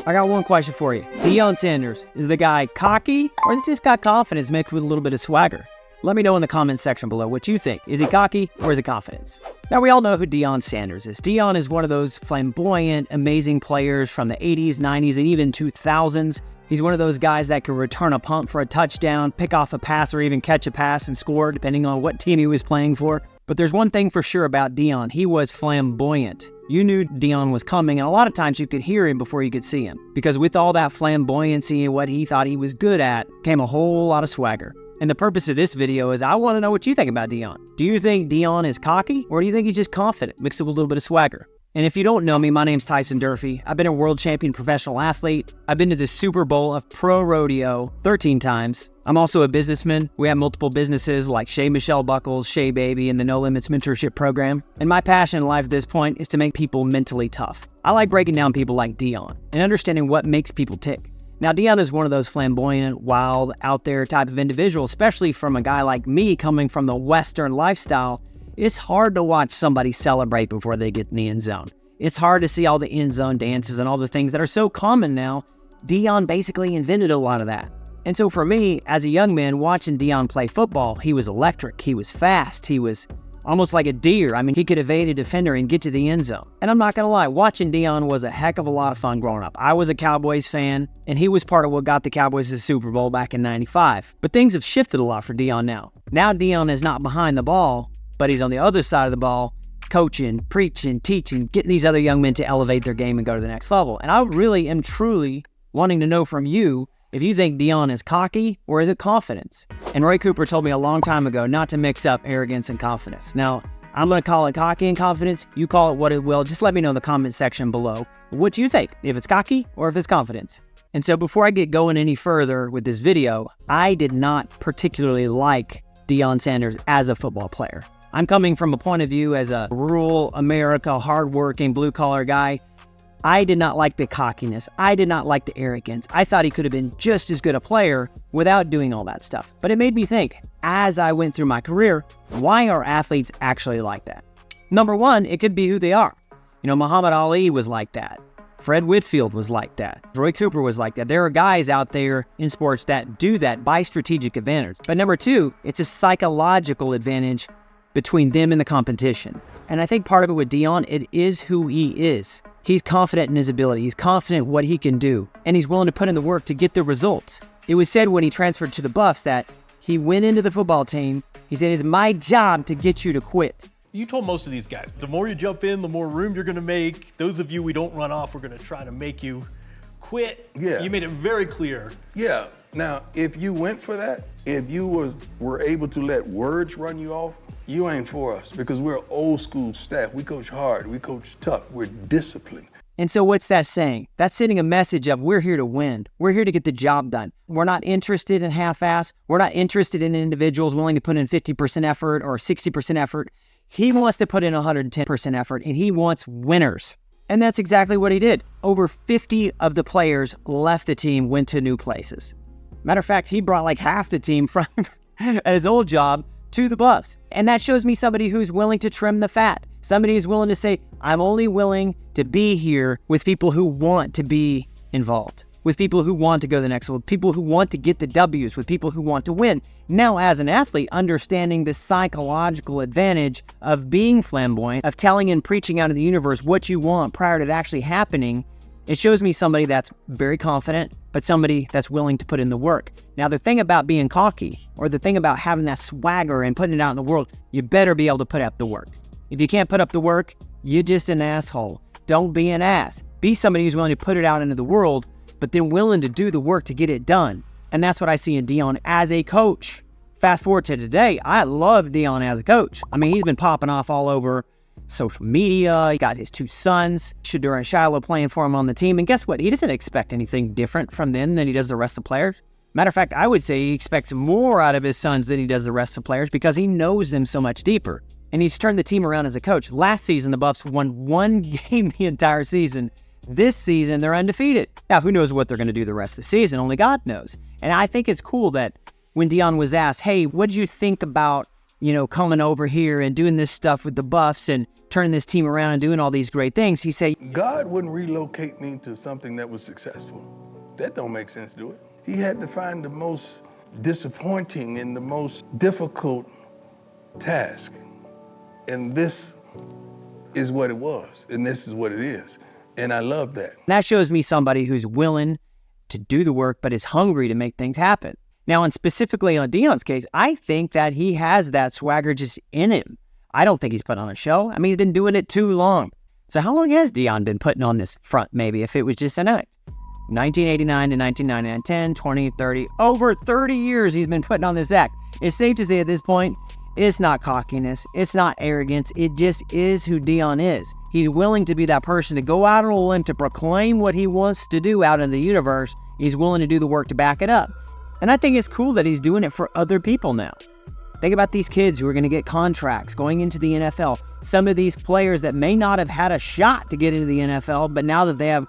I got one question for you. Deion Sanders, is the guy cocky or has he just got confidence mixed with a little bit of swagger? Let me know in the comments section below what you think. Is he cocky or is it confidence? Now, we all know who Deion Sanders is. Deion is one of those flamboyant, amazing players from the 80s, 90s, and even 2000s. He's one of those guys that can return a punt for a touchdown, pick off a pass, or even catch a pass and score, depending on what team he was playing for. But there's one thing for sure about Deion. He was flamboyant. You knew Deion was coming, and a lot of times you could hear him before you could see him. Because with all that flamboyancy and what he thought he was good at, came a whole lot of swagger. And the purpose of this video is I want to know what you think about Deion. Do you think Deion is cocky, or do you think he's just confident, mixed with a little bit of swagger? And if you don't know me, my name's Tyson. I've been a world champion professional athlete. I've been to the Super Bowl of pro rodeo 13 times. I'm also a businessman. We have multiple businesses like Shea Michelle Buckles, Shea Baby, and the No Limits Mentorship Program. And my passion in life at this point is to make people mentally tough. I like breaking down people like Deion and understanding what makes people tick. Now, Deion is one of those flamboyant, wild, out there type of individuals, especially from a guy like me coming from the Western lifestyle. It's hard to watch somebody celebrate before they get in the end zone. It's hard to see all the end zone dances and all the things that are so common now. Deion basically invented a lot of that. And so for me, as a young man watching Deion play football, he was electric, he was fast, he was almost like a deer. I mean, he could evade a defender and get to the end zone. And I'm not gonna lie, watching Deion was a heck of a lot of fun growing up. I was a Cowboys fan, and he was part of what got the Cowboys to the Super Bowl back in '95. But things have shifted a lot for Deion now. Now Deion is not behind the ball, but he's on the other side of the ball, coaching, preaching, teaching, getting these other young men to elevate their game and go to the next level. And I really am truly wanting to know from you if you think Deion is cocky or is it confidence? And Roy Cooper told me a long time ago not to mix up arrogance and confidence. Now, I'm going to call it cocky and confidence. You call it what it will. Just let me know in the comment section below what you think, if it's cocky or if it's confidence. And so before I get going any further with this video, I did not particularly like Deion Sanders as a football player. I'm coming from a point of view as a rural America, hardworking, blue-collar guy. I did not like the cockiness. I did not like the arrogance. I thought he could have been just as good a player without doing all that stuff. But it made me think, as I went through my career, why are athletes actually like that? Number one, it could be who they are. You know, Muhammad Ali was like that. Fred Whitfield was like that. Roy Cooper was like that. There are guys out there in sports that do that by strategic advantage. But number two, it's a psychological advantage between them and the competition. And I think part of it with Deion, it is who he is. He's confident in his ability. He's confident what he can do. And he's willing to put in the work to get the results. It was said when he transferred to the Buffs that he went into the football team, he said, it's my job to get you to quit. You told most of these guys, the more you jump in, the more room you're gonna make. Those of you we don't run off, we're gonna try to make you quit. Yeah. You made it very clear. Yeah. Now, if you went for that, if you were able to let words run you off, you ain't for us, because we're old school staff. We coach hard, we coach tough, we're disciplined. And so what's that saying? That's sending a message of we're here to win. We're here to get the job done. We're not interested in half-ass. We're not interested in individuals willing to put in 50% effort or 60% effort. He wants to put in 110% effort, and he wants winners. And that's exactly what he did. Over 50 of the players left the team, went to new places. Matter of fact, he brought like half the team from at his old job to the Buffs. And that shows me somebody who's willing to trim the fat. Somebody who's willing to say, I'm only willing to be here with people who want to be involved, with people who want to go to the next level, with people who want to get the W's, with people who want to win. Now, as an athlete, understanding the psychological advantage of being flamboyant, of telling and preaching out of the universe what you want prior to it actually happening, it shows me somebody that's very confident, but somebody that's willing to put in the work. Now, the thing about being cocky, or the thing about having that swagger and putting it out in the world, you better be able to put up the work. If you can't put up the work, you're just an asshole. Don't be an ass. Be somebody who's willing to put it out into the world, but then willing to do the work to get it done. And that's what I see in Deion as a coach. Fast forward to today, I love Deion as a coach. I mean, he's been popping off all over social media. He got his two sons, Shedeur and Shiloh, playing for him on the team. And guess what? He doesn't expect anything different from them than he does the rest of the players. Matter of fact, I would say he expects more out of his sons than he does the rest of the players because he knows them so much deeper. And he's turned the team around as a coach. Last season, the Buffs won one game the entire season. This season, they're undefeated. Now, who knows what they're going to do the rest of the season? Only God knows. And I think it's cool that when Deion was asked, hey, what did you think about coming over here and doing this stuff with the Buffs and turning this team around and doing all these great things. He said, God wouldn't relocate me to something that was successful. That don't make sense, do it? He had to find the most disappointing and the most difficult task. And this is what it was, and this is what it is. And I love that. That shows me somebody who's willing to do the work, but is hungry to make things happen. Now, and specifically on Deion's case, I think that he has that swagger just in him. I don't think he's put on a show. I mean, he's been doing it too long. So how long has Deion been putting on this front, maybe, if it was just an act? 1989 to 1999, 10, 20, 30, over 30 years he's been putting on this act. It's safe to say at this point, it's not cockiness, it's not arrogance, it just is who Deion is. He's willing to be that person to go out on a limb to proclaim what he wants to do out in the universe. He's willing to do the work to back it up. And I think it's cool that he's doing it for other people now. Think about these kids who are going to get contracts going into the NFL. Some of these players that may not have had a shot to get into the NFL, but now that they have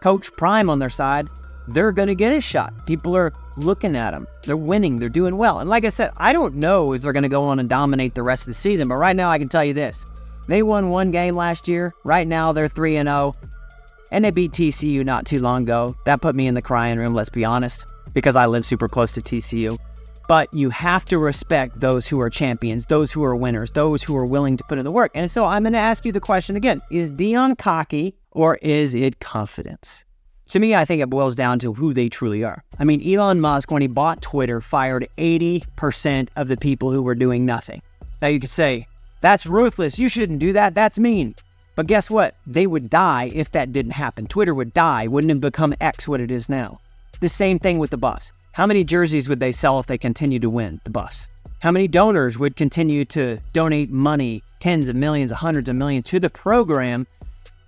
Coach Prime on their side, they're going to get a shot. People are looking at them. They're winning. They're doing well. And like I said, I don't know if they're going to go on and dominate the rest of the season, but right now I can tell you this. They won one game last year. Right now they're 3-0, and they beat TCU not too long ago. That put me in the crying room, let's be honest, because I live super close to TCU. But you have to respect those who are champions, those who are winners, those who are willing to put in the work. And so I'm going to ask you the question again. Is Deion cocky or is it confidence? To me, I think it boils down to who they truly are. I mean, Elon Musk, when he bought Twitter, fired 80% of the people who were doing nothing. Now you could say, that's ruthless. You shouldn't do that. That's mean. But guess what? They would die if that didn't happen. Twitter would die. Wouldn't have become X what it is now. The same thing with the Buffs. How many jerseys would they sell if they continue to win, the Buffs? How many donors would continue to donate money, tens of millions, hundreds of millions, to the program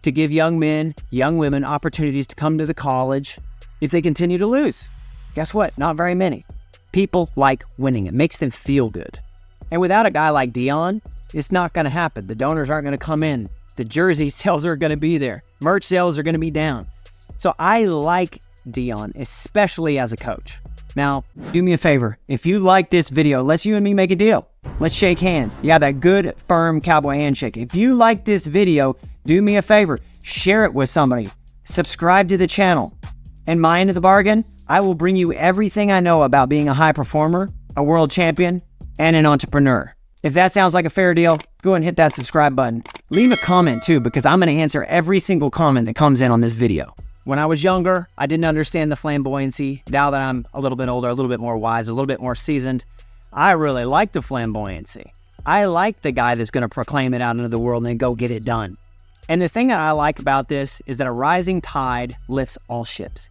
to give young men, young women opportunities to come to the college if they continue to lose? Guess what? Not very many. People like winning. It makes them feel good. And without a guy like Deion, it's not going to happen. The donors aren't going to come in. The jersey sales are going to be there. Merch sales are going to be down. So I like Deion, especially as a coach. Now, do me a favor. If you like this video, let's you and me make a deal. Let's shake hands. Yeah, that good, firm cowboy handshake. If you like this video, do me a favor. Share it with somebody. Subscribe to the channel. And my end of the bargain, I will bring you everything I know about being a high performer, a world champion, and an entrepreneur. If that sounds like a fair deal, go and hit that subscribe button. Leave a comment too, because I'm going to answer every single comment that comes in on this video. When I was younger, I didn't understand the flamboyancy. Now that I'm a little bit older, a little bit more wise, a little bit more seasoned, I really like the flamboyancy. I like the guy that's going to proclaim it out into the world and then go get it done. And the thing that I like about this is that a rising tide lifts all ships.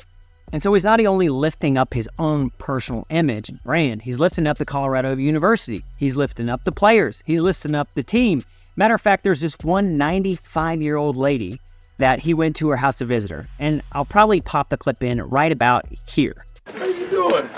And so he's not only lifting up his own personal image and brand, he's lifting up the Colorado University. He's lifting up the players. He's lifting up the team. Matter of fact, there's this one 95-year-old lady that he went to her house to visit her. And I'll probably pop the clip in right about here. How you doing?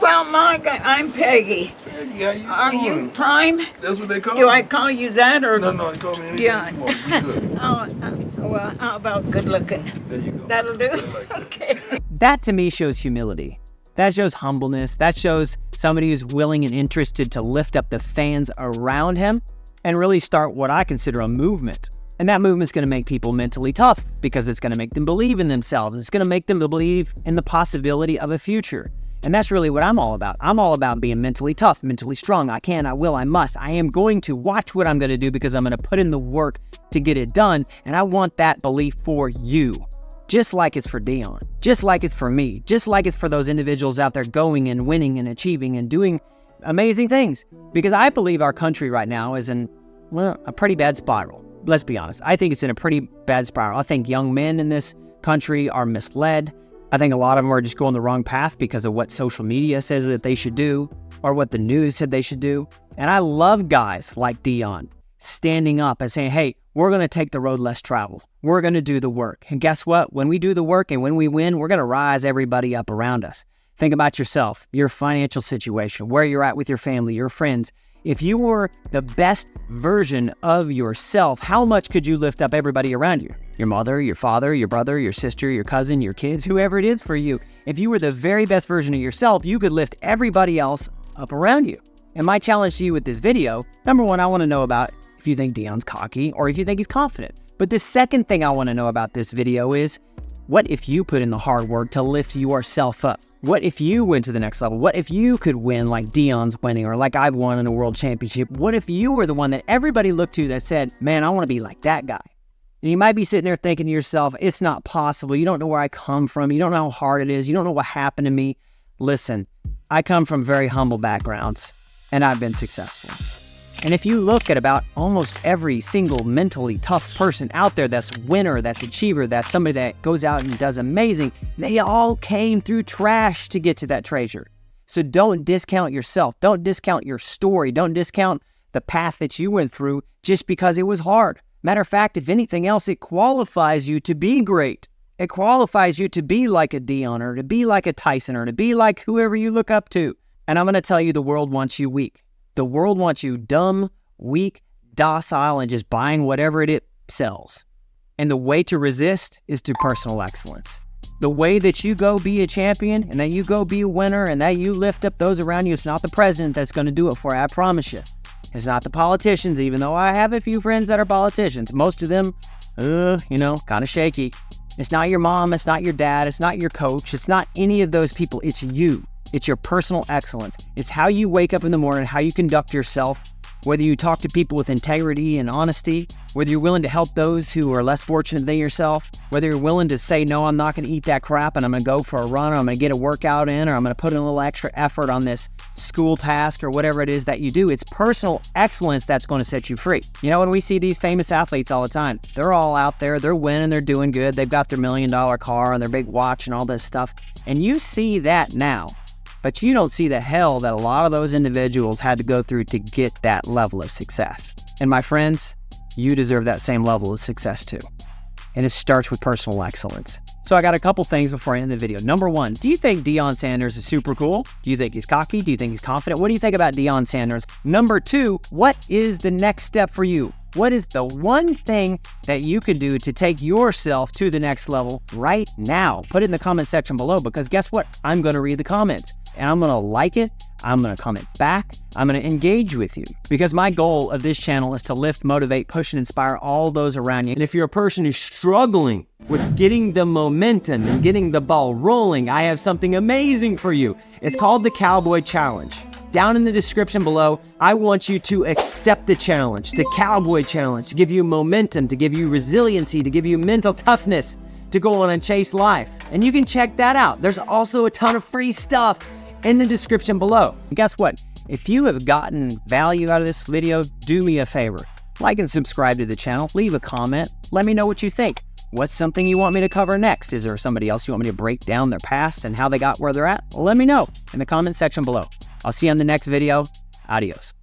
Well, Mike, I'm Peggy. Peggy, Are how you doing? you Prime? That's what they call Do me? I call you that or? No, you call me anything Yeah. you want. You good. Well, how about good looking? There you go. That'll do. I like that. Okay. That to me shows humility. That shows humbleness. That shows somebody who's willing and interested to lift up the fans around him and really start what I consider a movement. And that movement's going to make people mentally tough because it's going to make them believe in themselves. It's going to make them believe in the possibility of a future. And that's really what I'm all about. I'm all about being mentally tough, mentally strong. I can, I will, I must. I am going to watch what I'm going to do because I'm going to put in the work to get it done. And I want that belief for you. Just like it's for Deion. Just like it's for me. Just like it's for those individuals out there going and winning and achieving and doing amazing things. Because I believe our country right now is in, well, a pretty bad spiral. Let's be honest. I think it's in a pretty bad spiral. I think young men in this country are misled. I think a lot of them are just going the wrong path because of what social media says that they should do or what the news said they should do. And I love guys like Deion standing up and saying, hey, we're going to take the road less traveled. We're going to do the work. And guess what? When we do the work and when we win, we're going to rise everybody up around us. Think about yourself, your financial situation, where you're at with your family, your friends. If you were the best version of yourself, how much could you lift up everybody around you? Your mother, your father, your brother, your sister, your cousin, your kids, whoever it is for you. If you were the very best version of yourself, you could lift everybody else up around you. And my challenge to you with this video, number one, I want to know about if you think Deion's cocky or if you think he's confident. But the second thing I want to know about this video is, what if you put in the hard work to lift yourself up? What if you went to the next level? What if you could win like Deion's winning or like I've won in a world championship? What if you were the one that everybody looked to that said, man, I want to be like that guy? And you might be sitting there thinking to yourself, it's not possible. You don't know where I come from. You don't know how hard it is. You don't know what happened to me. Listen, I come from very humble backgrounds and I've been successful. And if you look at about almost every single mentally tough person out there that's winner, that's achiever, that's somebody that goes out and does amazing, they all came through trash to get to that treasure. So don't discount yourself. Don't discount your story. Don't discount the path that you went through just because it was hard. Matter of fact, if anything else, it qualifies you to be great. It qualifies you to be like a Deion or to be like a Tyson or to be like whoever you look up to. And I'm going to tell you, the world wants you weak. The world wants you dumb, weak, docile, and just buying whatever it sells. And the way to resist is through personal excellence. The way that you go be a champion and that you go be a winner and that you lift up those around you, it's not the president that's going to do it for you, I promise you. It's not the politicians, even though I have a few friends that are politicians. Most of them, kind of shaky. It's not your mom, it's not your dad, it's not your coach, it's not any of those people, it's you. It's your personal excellence. It's how you wake up in the morning, how you conduct yourself, whether you talk to people with integrity and honesty, whether you're willing to help those who are less fortunate than yourself, whether you're willing to say, no, I'm not going to eat that crap and I'm going to go for a run, or I'm going to get a workout in, or I'm going to put in a little extra effort on this school task or whatever it is that you do. It's personal excellence that's going to set you free. You know, when we see these famous athletes all the time, they're all out there, they're winning, they're doing good, they've got their $1 million car and their big watch and all this stuff. And you see that now. But you don't see the hell that a lot of those individuals had to go through to get that level of success. And my friends, you deserve that same level of success too. And it starts with personal excellence. So I got a couple things before I end the video. Number one, do you think Deion Sanders is super cool? Do you think he's cocky? Do you think he's confident? What do you think about Deion Sanders? Number two, what is the next step for you? What is the one thing that you could do to take yourself to the next level right now? Put it in the comment section below, because guess what? I'm going to read the comments and I'm going to like it. I'm going to comment back. I'm going to engage with you, because my goal of this channel is to lift, motivate, push, and inspire all those around you. And if you're a person who's struggling with getting the momentum and getting the ball rolling, I have something amazing for you. It's called the Cowboy Challenge. Down in the description below, I want you to accept the challenge, the Cowboy Challenge, to give you momentum, to give you resiliency, to give you mental toughness, to go on and chase life. And you can check that out. There's also a ton of free stuff in the description below. And guess what? If you have gotten value out of this video, do me a favor. Like and subscribe to the channel. Leave a comment. Let me know what you think. What's something you want me to cover next? Is there somebody else you want me to break down their past and how they got where they're at? Let me know in the comment section below. I'll see you on the next video. Adios.